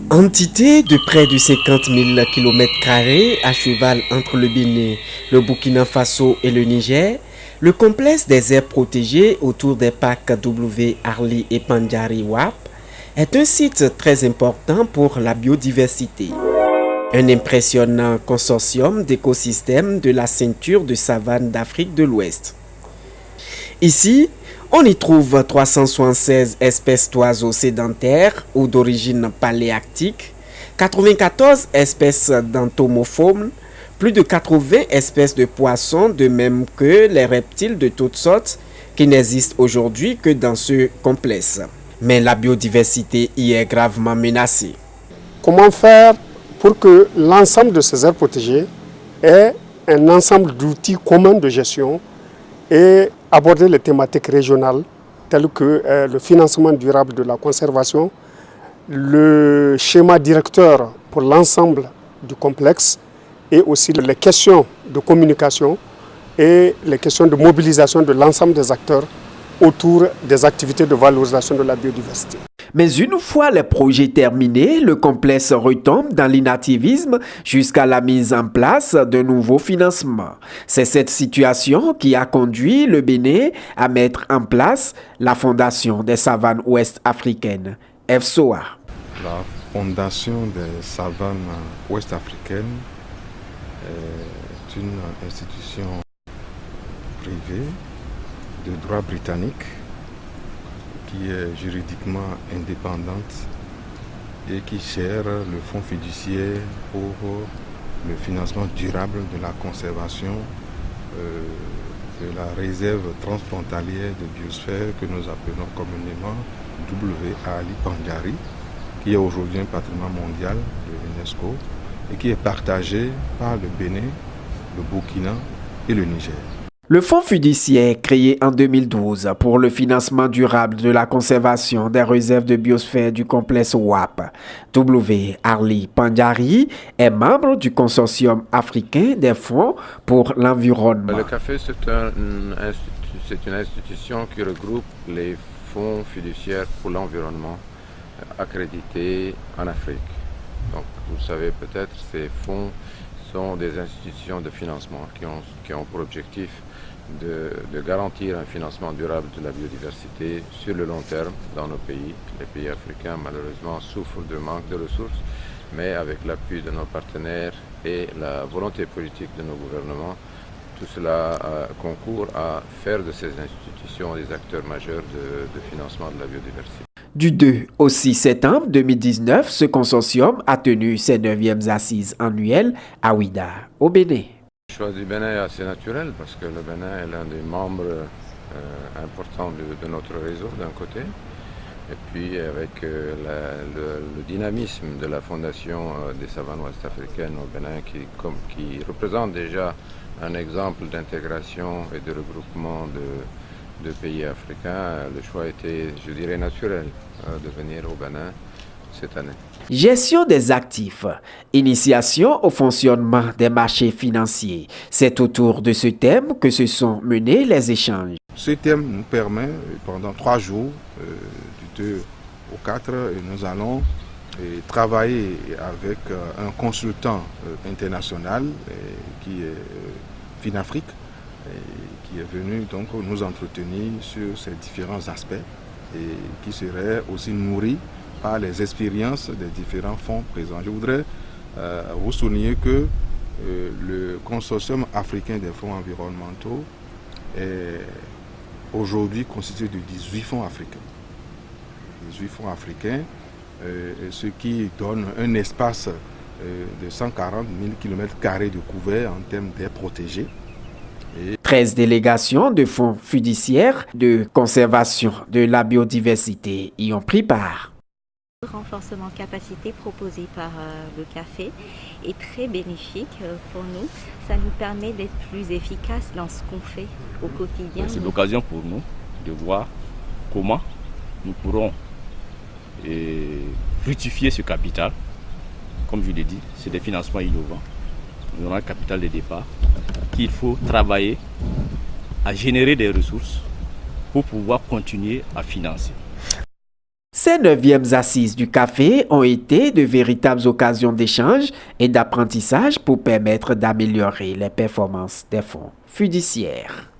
Entité de près de 50 000 km² à cheval entre le Bénin, le Burkina Faso et le Niger, le complexe des aires protégées autour des parcs W, Arli et Pandjari Wap est un site très important pour la biodiversité. Un impressionnant consortium d'écosystèmes de la ceinture de savane d'Afrique de l'Ouest. Ici, on y trouve 376 espèces d'oiseaux sédentaires ou d'origine paléarctique, 94 espèces d'entomophones, plus de 80 espèces de poissons, de même que les reptiles de toutes sortes qui n'existent aujourd'hui que dans ce complexe. Mais la biodiversité y est gravement menacée. Comment faire pour que l'ensemble de ces aires protégées ait un ensemble d'outils communs de gestion et aborder les thématiques régionales telles que le financement durable de la conservation, le schéma directeur pour l'ensemble du complexe et aussi les questions de communication et les questions de mobilisation de l'ensemble des acteurs autour des activités de valorisation de la biodiversité. Mais une fois les projets terminés, le complexe retombe dans l'inactivisme jusqu'à la mise en place de nouveaux financements. C'est cette situation qui a conduit le Bénin à mettre en place la Fondation des savanes ouest africaines, FSOA. La Fondation des savanes ouest africaines est une institution privée de droit britannique qui est juridiquement indépendante et qui gère le fonds fiduciaire pour le financement durable de la conservation de la réserve transfrontalière de biosphère que nous appelons communément W.A.Ali Pandjari, qui est aujourd'hui un patrimoine mondial de l'UNESCO et qui est partagé par le Bénin, le Burkina et le Niger. Le fonds fiduciaire créé en 2012 pour le financement durable de la conservation des réserves de biosphère du complexe WAP, W. Arli Pandjari, est membre du consortium africain des fonds pour l'environnement. Le CAFE, c'est une institution qui regroupe les fonds fiduciaires pour l'environnement accrédités en Afrique. Donc, vous savez peut-être, ces fonds sont des institutions de financement qui ont pour objectif de garantir un financement durable de la biodiversité sur le long terme dans nos pays. Les pays africains, malheureusement, souffrent de manque de ressources, mais avec l'appui de nos partenaires et la volonté politique de nos gouvernements, tout cela concourt à faire de ces institutions des acteurs majeurs de financement de la biodiversité. Du 2 au 6 septembre 2019, ce consortium a tenu ses 9e assises annuelles à Ouidah, au Bénin. Le choix du Bénin est assez naturel parce que le Bénin est l'un des membres importants de notre réseau d'un côté. Et puis avec le dynamisme de la Fondation des savanes ouest africaines au Bénin qui représente déjà un exemple d'intégration et de regroupement de pays africains, le choix était, je dirais, naturel de venir au Bénin cette année. Gestion des actifs, initiation au fonctionnement des marchés financiers. C'est autour de ce thème que se sont menés les échanges. Ce thème nous permet, pendant 3 jours, du 2 au 4, nous allons travailler avec un consultant international qui est Finafrique, qui est venu donc nous entretenir sur ces différents aspects et qui serait aussi nourri par les expériences des différents fonds présents. Je voudrais vous souligner que le consortium africain des fonds environnementaux est aujourd'hui constitué de 18 fonds africains. 18 fonds africains, ce qui donne un espace de 140 000 km² de couvert en termes d'aires protégées. 13 délégations de fonds fiduciaires de conservation de la biodiversité y ont pris part. Le renforcement capacité proposé par le CAFE est très bénéfique pour nous. Ça nous permet d'être plus efficaces dans ce qu'on fait au quotidien. C'est l'occasion pour nous de voir comment nous pourrons fructifier ce capital. Comme je l'ai dit, c'est des financements innovants. Nous aurons un capital de départ qu'il faut travailler à générer des ressources pour pouvoir continuer à financer. Ces 9e assises du café ont été de véritables occasions d'échange et d'apprentissage pour permettre d'améliorer les performances des fonds fiduciaires.